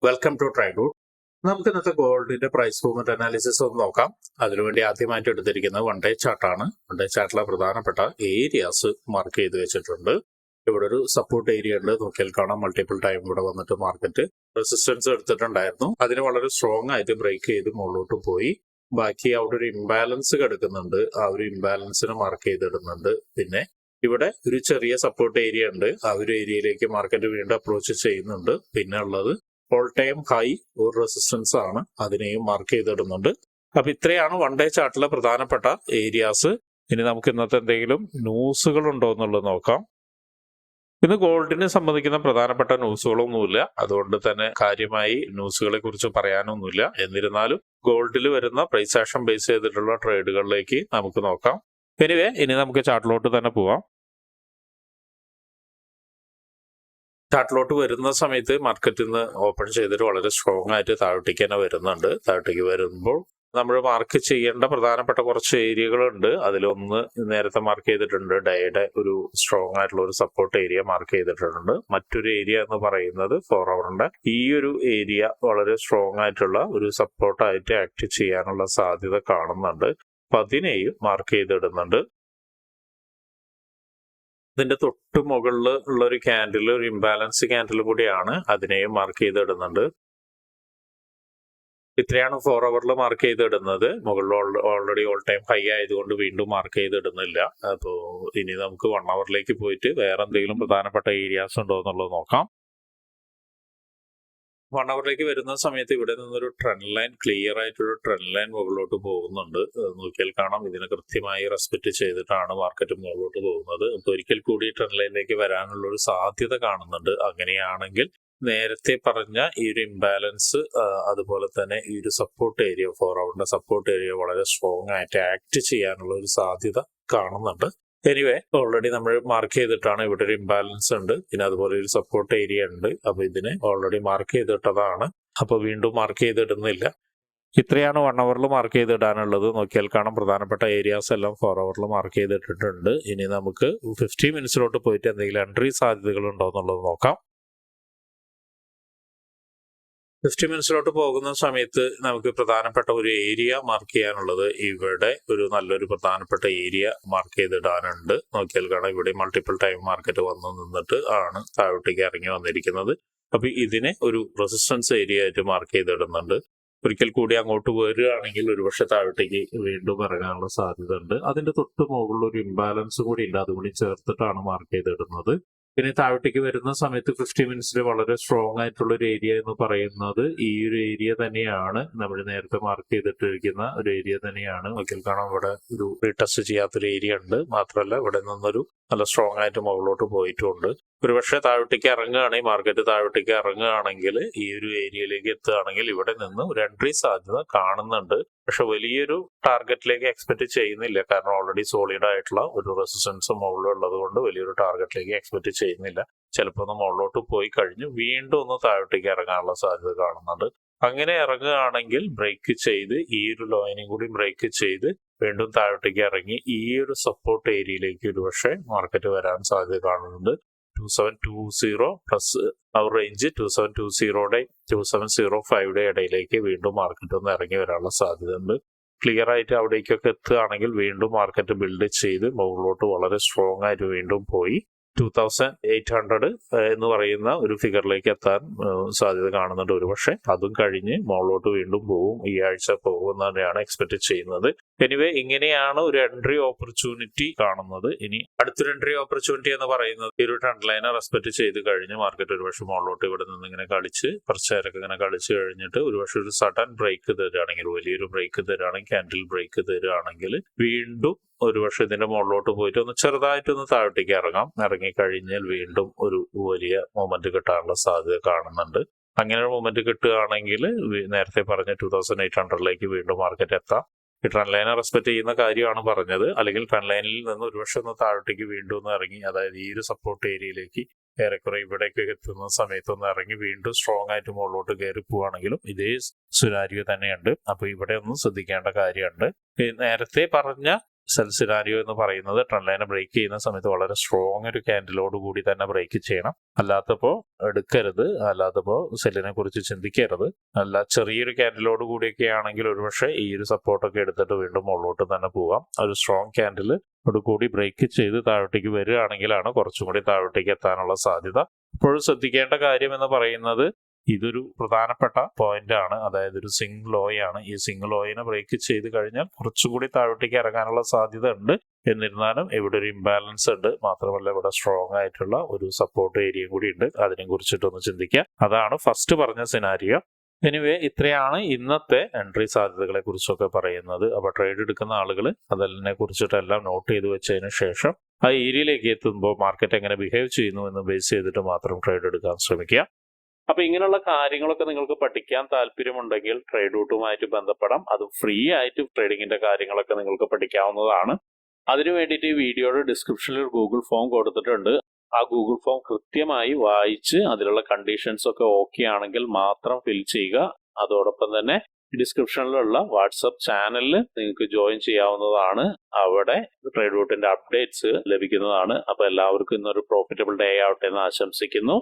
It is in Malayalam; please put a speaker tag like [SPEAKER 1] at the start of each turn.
[SPEAKER 1] Welcome to ട്രൈഡൂട്ട്. നമുക്ക് ഇന്നത്തെ ഗോൾഡിന്റെ പ്രൈസ് മൂവ്മെന്റ് അനാലിസിസ് ഒന്ന് നോക്കാം. അതിനുവേണ്ടി ആദ്യമായിട്ട് എടുത്തിരിക്കുന്നത് വൺ ഡേ ചാർട്ടാണ്. വൺ ഡേ ചാർട്ടിലെ പ്രധാനപ്പെട്ട ഏരിയാസ് മാർക്ക് ചെയ്ത് വെച്ചിട്ടുണ്ട്. ഇവിടെ ഒരു സപ്പോർട്ട് ഏരിയ ഉണ്ട്, നോക്കിയാൽ കാണാം. മൾട്ടിപ്പിൾ ടൈം ഇവിടെ വന്നിട്ട് മാർക്കറ്റ് റെസിസ്റ്റൻസ് എടുത്തിട്ടുണ്ടായിരുന്നു. അതിന് വളരെ സ്ട്രോങ് ആയിട്ട് ബ്രേക്ക് ചെയ്ത് മുകളിലോട്ട് പോയി. ബാക്കി അവിടെ ഒരു ഇംബാലൻസ് കിടക്കുന്നുണ്ട്, ആ ഒരു ഇംബാലൻസിനെ മാർക്ക് ചെയ്തിടുന്നുണ്ട്. പിന്നെ ഇവിടെ ഒരു ചെറിയ സപ്പോർട്ട് ഏരിയ ഉണ്ട്, ആ ഒരു ഏരിയയിലേക്ക് മാർക്കറ്റ് വീണ്ടും അപ്രോച്ച് ചെയ്യുന്നുണ്ട്. പിന്നെ ഉള്ളത് ഓൾ ടൈം ഹൈ ഒരു റെസിസ്റ്റൻസ് ആണ്, അതിനെയും മാർക്ക് ചെയ്തിടുന്നുണ്ട്. അപ്പൊ ഇത്രയാണ് വൺ ഡേ ചാർട്ടിലെ പ്രധാനപ്പെട്ട ഏരിയാസ്. ഇനി നമുക്ക് ഇന്നത്തെ എന്തെങ്കിലും ന്യൂസുകൾ ഉണ്ടോ എന്നുള്ളത് നോക്കാം. ഇന്ന് ഗോൾഡിനെ സംബന്ധിക്കുന്ന പ്രധാനപ്പെട്ട ന്യൂസുകളൊന്നുമില്ല, അതുകൊണ്ട് തന്നെ കാര്യമായി ന്യൂസുകളെ കുറിച്ച് പറയാനൊന്നുമില്ല. എന്നിരുന്നാലും ഗോൾഡിൽ വരുന്ന പ്രൈസ് ആക്ഷൻ ബേസ് ചെയ്തിട്ടുള്ള ട്രേഡുകളിലേക്ക് നമുക്ക് നോക്കാം. ഇനി നമുക്ക് ചാർട്ടിലോട്ട് തന്നെ പോവാം. ചാർട്ടിലോട്ട് വരുന്ന സമയത്ത് മാർക്കറ്റിൽ നിന്ന് ഓപ്പൺ ചെയ്തിട്ട് വളരെ സ്ട്രോങ് ആയിട്ട് താഴോട്ടേക്ക് തന്നെ വരുന്നുണ്ട്. താഴോട്ടേക്ക് വരുമ്പോൾ നമ്മൾ മാർക്ക് ചെയ്യേണ്ട പ്രധാനപ്പെട്ട കുറച്ച് ഏരിയകളുണ്ട്. അതിലൊന്ന് നേരത്തെ മാർക്ക് ചെയ്തിട്ടുണ്ട്, ഡേയുടെ ഒരു സ്ട്രോങ് ആയിട്ടുള്ള ഒരു സപ്പോർട്ട് ഏരിയ മാർക്ക് ചെയ്തിട്ടുണ്ട്. മറ്റൊരു ഏരിയ എന്ന് പറയുന്നത് 4 ഹവറിന്റെ ഈ ഒരു ഏരിയ വളരെ സ്ട്രോങ് ആയിട്ടുള്ള ഒരു സപ്പോർട്ടായിട്ട് ആക്ട് ചെയ്യാനുള്ള സാധ്യത കാണുന്നുണ്ട്. അപ്പൊ അതിനെയും മാർക്ക് ചെയ്തിടുന്നുണ്ട്. ഇതിന്റെ തൊട്ട് മുകളിൽ ഉള്ള ഒരു ക്യാൻഡിൽ ഒരു ഇംബാലൻസ് ക്യാൻഡിൽ കൂടിയാണ്, അതിനെയും മാർക്ക് ചെയ്തിടുന്നുണ്ട്. ഇത്രയാണ് 4 ഹവറിൽ മാർക്ക് ചെയ്തിടുന്നത്. മുകളിൽ ഓൾറെഡി ഓൾ ടൈം ഹൈ ആയതുകൊണ്ട് വീണ്ടും മാർക്ക് ചെയ്തിടുന്നില്ല. അപ്പോൾ ഇനി നമുക്ക് 1 ഹവറിലേക്ക് പോയിട്ട് വേറെ എന്തെങ്കിലും പ്രധാനപ്പെട്ട ഏരിയാസ് ഉണ്ടോ എന്നുള്ളത് നോക്കാം. 1 ഹവറിലേക്ക് വരുന്ന സമയത്ത് ഇവിടെ നിന്നൊരു ട്രെൻഡ് ലൈൻ, ക്ലിയർ ആയിട്ടൊരു ട്രെൻഡ് ലൈൻ മുകളിലോട്ട് പോകുന്നുണ്ട്. നോക്കിയാൽ കാണാം, ഇതിനെ കൃത്യമായി റെസ്പെക്ട് ചെയ്തിട്ടാണ് മാർക്കറ്റ് മുകളിലോട്ട് പോകുന്നത്. അപ്പോൾ ഒരിക്കൽ കൂടി ട്രെൻഡ് ലൈനിലേക്ക് വരാനുള്ള ഒരു സാധ്യത കാണുന്നുണ്ട്. അങ്ങനെയാണെങ്കിൽ നേരത്തെ പറഞ്ഞ ഈ ഒരു ഇംബാലൻസ്, അതുപോലെ തന്നെ ഈ ഒരു സപ്പോർട്ട് ഏരിയ, 4 ഹവറിന്റെ സപ്പോർട്ട് ഏരിയ വളരെ സ്ട്രോങ് ആയിട്ട് ആക്ട് ചെയ്യാനുള്ള ഒരു സാധ്യത കാണുന്നുണ്ട്. ഓൾറെഡി നമ്മൾ മാർക്ക് ചെയ്തിട്ടാണ്. ഇവിടെ ഒരു ഇംബാലൻസ് ഉണ്ട്, പിന്നെ അതുപോലെ ഒരു സപ്പോർട്ട് ഏരിയ ഉണ്ട്. അപ്പൊ ഇതിനെ ഓൾറെഡി മാർക്ക് ചെയ്തിട്ടതാണ്, അപ്പൊ വീണ്ടും മാർക്ക് ചെയ്തിടുന്നില്ല. ഇത്രയാണ് 1 ഹവറിൽ മാർക്ക് ചെയ്തിടാനുള്ളത്. നോക്കിയാൽ കാണാം, പ്രധാനപ്പെട്ട ഏരിയാസ് എല്ലാം 4 ഹവറിൽ മാർക്ക് ചെയ്തിട്ടിട്ടുണ്ട്. ഇനി നമുക്ക് 50 മിനിറ്റ്സിലോട്ട് പോയിട്ട് എന്തെങ്കിലും എൻട്രി സാധ്യതകൾ ഉണ്ടോ എന്നുള്ളത് നോക്കാം. 50 മിനിറ്റ്സിലോട്ട് പോകുന്ന സമയത്ത് നമുക്ക് പ്രധാനപ്പെട്ട ഒരു ഏരിയ മാർക്ക് ചെയ്യാനുള്ളത്, ഇവിടെ ഒരു നല്ലൊരു പ്രധാനപ്പെട്ട ഏരിയ മാർക്ക് ചെയ്തിടാനുണ്ട്. നോക്കിയാൽ കാണാം, ഇവിടെ മൾട്ടിപ്പിൾ ടൈം മാർക്കറ്റ് വന്നു നിന്നിട്ട് ആണ് താഴോട്ടേക്ക് ഇറങ്ങി വന്നിരിക്കുന്നത്. അപ്പൊ ഇതിനെ ഒരു റെസിസ്റ്റൻസ് ഏരിയ ആയിട്ട് മാർക്ക് ചെയ്തിടുന്നുണ്ട്. ഒരിക്കൽ കൂടി അങ്ങോട്ട് വരികയാണെങ്കിൽ ഒരുപക്ഷെ താഴോട്ടേക്ക് വീണ്ടും ഇറങ്ങാനുള്ള സാധ്യത ഉണ്ട്. അതിന്റെ തൊട്ട് മുകളിൽ ഒരു ഇംബാലൻസ് കൂടി ഉണ്ട്, അതുകൂടി ചേർത്തിട്ടാണ് മാർക്ക് ചെയ്തിടുന്നത്. പിന്നെ താഴോട്ടേക്ക് വരുന്ന സമയത്ത് 50 മിനിറ്റ്സിൽ വളരെ സ്ട്രോങ് ആയിട്ടുള്ള ഒരു ഏരിയ എന്ന് പറയുന്നത് ഈ ഒരു ഏരിയ തന്നെയാണ്. നമ്മൾ നേരത്തെ മാർക്ക് ചെയ്തിട്ടിരിക്കുന്ന ഒരു ഏരിയ തന്നെയാണ്. നോക്കിയാൽ കാണാം, ഇവിടെ ഒരു റീടെസ്റ്റ് ചെയ്യാത്തൊരു ഏരിയ ഉണ്ട്. മാത്രമല്ല ഇവിടെ നിന്നൊരു നല്ല സ്ട്രോങ് ആയിട്ട് മുകളിലോട്ട് പോയിട്ടുണ്ട്. ഒരുപക്ഷെ താഴോട്ടേക്ക് ഇറങ്ങുകയാണെങ്കിൽ, മാർക്കറ്റ് താഴോട്ടേക്ക് ഇറങ്ങുകയാണെങ്കിൽ, ഈ ഒരു ഏരിയയിലേക്ക് എത്തുകയാണെങ്കിൽ ഇവിടെ നിന്ന് ഒരു എൻട്രി സാധ്യത കാണുന്നുണ്ട്. പക്ഷെ വലിയൊരു ടാർഗറ്റിലേക്ക് എക്സ്പെക്ട് ചെയ്യുന്നില്ല, കാരണം ഓൾറെഡി സോളിഡ് ആയിട്ടുള്ള ഒരു റെസിസ്റ്റൻസ് മുകളിലുള്ളത് കൊണ്ട് വലിയൊരു ടാർഗറ്റിലേക്ക് എക്സ്പെക്ട് ചെയ്യുന്നില്ല. ചിലപ്പോൾ ഒന്ന് മുകളിലോട്ട് പോയി കഴിഞ്ഞ് വീണ്ടും ഒന്ന് താഴോട്ടേക്ക് ഇറങ്ങാനുള്ള സാധ്യത കാണുന്നുണ്ട്. അങ്ങനെ ഇറങ്ങുകയാണെങ്കിൽ ബ്രേക്ക് ചെയ്ത് ഈ ഒരു ലൈനും കൂടി ബ്രേക്ക് ചെയ്ത് വീണ്ടും താഴോട്ടേക്ക് ഇറങ്ങി ഈ ഒരു സപ്പോർട്ട് ഏരിയയിലേക്ക് ഒരുപക്ഷെ മാർക്കറ്റ് വരാൻ സാധ്യത കാണുന്നുണ്ട്. 2720 പ്ലസ് അവർ റേഞ്ച് 2720 2705 ഇടയിലേക്ക് വീണ്ടും മാർക്കറ്റ് ഒന്ന് ഇറങ്ങി വരാനുള്ള സാധ്യത ഉണ്ട്. ക്ലിയർ ആയിട്ട് അവിടേക്കൊക്കെ എത്തുകയാണെങ്കിൽ വീണ്ടും മാർക്കറ്റ് ബിൽഡ് ചെയ്ത് മുകളിലോട്ട് വളരെ സ്ട്രോങ് ആയിട്ട് വീണ്ടും പോയി 2800 എന്ന് പറയുന്ന ഒരു ഫിഗറിലേക്ക് എത്താൻ സാധ്യത കാണുന്നുണ്ട്. ഒരുപക്ഷെ അതും കഴിഞ്ഞ് മുകളിലോട്ട് വീണ്ടും പോകും, ഈ ആഴ്ച പോകും തന്നെയാണ് എക്സ്പെക്ട് ചെയ്യുന്നത്. ഇങ്ങനെയാണ് ഒരു എൻട്രി ഓപ്പർച്യൂണിറ്റി കാണുന്നത്. ഇനി അടുത്തൊരു എൻട്രി ഓപ്പർച്യൂണിറ്റി എന്ന് പറയുന്നത് ഈ ഒരു ട്രെൻഡ് ലൈനെ റെസ്പെക്ട് ചെയ്ത് കഴിഞ്ഞ് മാർക്കറ്റ് ഒരുപക്ഷെ മുകളിലോട്ട് ഇവിടെ നിന്ന് ഇങ്ങനെ കളിച്ച് കുറച്ച് നേരമൊക്കെ ഇങ്ങനെ കളിച്ച് കഴിഞ്ഞിട്ട് ഒരുപക്ഷെ ഒരു സഡൻ ബ്രേക്ക് തരികയാണെങ്കിൽ, വലിയൊരു ബ്രേക്ക് തരികയാണെങ്കിൽ, ക്യാൻഡിൽ ബ്രേക്ക് തരികയാണെങ്കിൽ വീണ്ടും ഒരുപക്ഷെ ഇതിന്റെ മുകളിലോട്ട് പോയിട്ട് ഒന്ന് ചെറുതായിട്ടൊന്ന് താഴോട്ടേക്ക് ഇറങ്ങിക്കഴിഞ്ഞാൽ വീണ്ടും ഒരു വലിയ മൊമെന്റ് കിട്ടാനുള്ള സാധ്യത കാണുന്നുണ്ട്. അങ്ങനെ ഒരു മൊമെന്റ് കിട്ടുകയാണെങ്കിൽ നേരത്തെ പറഞ്ഞ 2800 വീണ്ടും മാർക്കറ്റ് എത്താം. ഈ ട്രെൻഡ് ലൈനെ റെസ്പെക്ട് ചെയ്യുന്ന കാര്യമാണ് പറഞ്ഞത്. അല്ലെങ്കിൽ ട്രെൻഡ് ലൈനിൽ നിന്ന് ഒരുപക്ഷെ ഒന്ന് താഴോട്ടേക്ക് വീണ്ടും ഒന്ന് ഇറങ്ങി, അതായത് ഈ ഒരു സപ്പോർട്ട് ഏരിയയിലേക്ക് ഏറെക്കുറെ ഇവിടേക്ക് എത്തുന്ന സമയത്ത് ഒന്ന് ഇറങ്ങി വീണ്ടും സ്ട്രോങ് ആയിട്ട് മുകളിലോട്ട് കയറി പോവുകയാണെങ്കിലും ഇതേ സിനാരിയോ തന്നെയുണ്ട്. അപ്പൊ ഇവിടെ ഒന്നും ശ്രദ്ധിക്കേണ്ട കാര്യമുണ്ട്. നേരത്തെ പറഞ്ഞ സെൽ സിനാരിയോ എന്ന് പറയുന്നത് ട്രെൻഡ് ലൈനെ ബ്രേക്ക് ചെയ്യുന്ന സമയത്ത് വളരെ സ്ട്രോങ് ഒരു ക്യാൻഡിലോട് കൂടി തന്നെ ബ്രേക്ക് ചെയ്യണം. അല്ലാത്തപ്പോൾ എടുക്കരുത്, അല്ലാത്തപ്പോൾ സെല്ലിനെ കുറിച്ച് ചിന്തിക്കരുത്. അല്ല ചെറിയൊരു ക്യാൻഡിലോട് കൂടിയൊക്കെ ആണെങ്കിൽ ഒരുപക്ഷെ ഈ ഒരു സപ്പോർട്ടൊക്കെ എടുത്തിട്ട് വീണ്ടും മുകളിലോട്ട് തന്നെ പോവാം. ഒരു സ്ട്രോങ് ക്യാൻഡിൽ കൂടി ബ്രേക്ക് ചെയ്ത് താഴോട്ടേക്ക് വരികയാണെങ്കിലാണ് കുറച്ചും കൂടി താഴോട്ടേക്ക് എത്താനുള്ള സാധ്യത. ഇപ്പോഴും ശ്രദ്ധിക്കേണ്ട കാര്യം എന്ന് പറയുന്നത് ഇതൊരു പ്രധാനപ്പെട്ട പോയിന്റ് ആണ്, അതായത് ഒരു സിംഗിൾ ലോയാണ്. ഈ സിംഗിൾ ലോയിനെ ബ്രേക്ക് ചെയ്ത് കഴിഞ്ഞാൽ കുറച്ചുകൂടി താഴോട്ടേക്ക് ഇറങ്ങാനുള്ള സാധ്യത ഉണ്ട്. എന്നിരുന്നാലും ഇവിടെ ഒരു ഇംബാലൻസ് ഉണ്ട്. മാത്രമല്ല ഇവിടെ സ്ട്രോങ് ആയിട്ടുള്ള ഒരു സപ്പോർട്ട് ഏരിയയും കൂടി ഉണ്ട്. അതിനെ കുറിച്ചിട്ടൊന്ന് ചിന്തിക്കുക. അതാണ് ഫസ്റ്റ് പറഞ്ഞ സിനാരിയോ. എനിവേ ഇത്രയാണ് ഇന്നത്തെ എൻട്രി സാധ്യതകളെ കുറിച്ചൊക്കെ പറയുന്നത്. അപ്പോൾ ട്രേഡ് എടുക്കുന്ന ആളുകൾ അതിനെ കുറിച്ചിട്ടെല്ലാം നോട്ട് ചെയ്ത് വെച്ചതിന് ശേഷം ആ ഏരിയയിലേക്ക് എത്തുമ്പോൾ മാർക്കറ്റ് എങ്ങനെ ബിഹേവ് ചെയ്യുന്നു എന്ന് ബേസ് ചെയ്തിട്ട് മാത്രം ട്രേഡ് എടുക്കാൻ ശ്രമിക്കുക. അപ്പൊ ഇങ്ങനെയുള്ള കാര്യങ്ങളൊക്കെ നിങ്ങൾക്ക് പഠിക്കാൻ താല്പര്യമുണ്ടെങ്കിൽ ട്രേഡ് റൂട്ടുമായിട്ട് ബന്ധപ്പെടാം. അത് ഫ്രീ ആയിട്ട് ട്രേഡിങ്ങിന്റെ കാര്യങ്ങളൊക്കെ നിങ്ങൾക്ക് പഠിക്കാവുന്നതാണ്. അതിനു വേണ്ടിയിട്ട് ഈ വീഡിയോയുടെ ഡിസ്ക്രിപ്ഷനിൽ ഒരു ഗൂഗിൾ ഫോം കൊടുത്തിട്ടുണ്ട്. ആ ഗൂഗിൾ ഫോം കൃത്യമായി വായിച്ച് അതിലുള്ള കണ്ടീഷൻസ് ഒക്കെ ഓക്കെ ആണെങ്കിൽ മാത്രം ഫിൽ ചെയ്യുക. അതോടൊപ്പം തന്നെ ഡിസ്ക്രിപ്ഷനിലുള്ള വാട്സപ്പ് ചാനലിൽ നിങ്ങൾക്ക് ജോയിൻ ചെയ്യാവുന്നതാണ്. അവിടെ ട്രേഡ് റൂട്ടിന്റെ അപ്ഡേറ്റ്സ് ലഭിക്കുന്നതാണ്. അപ്പൊ എല്ലാവർക്കും ഇന്നൊരു പ്രോഫിറ്റബിൾ ഡേ ആവട്ടെ എന്ന് ആശംസിക്കുന്നു.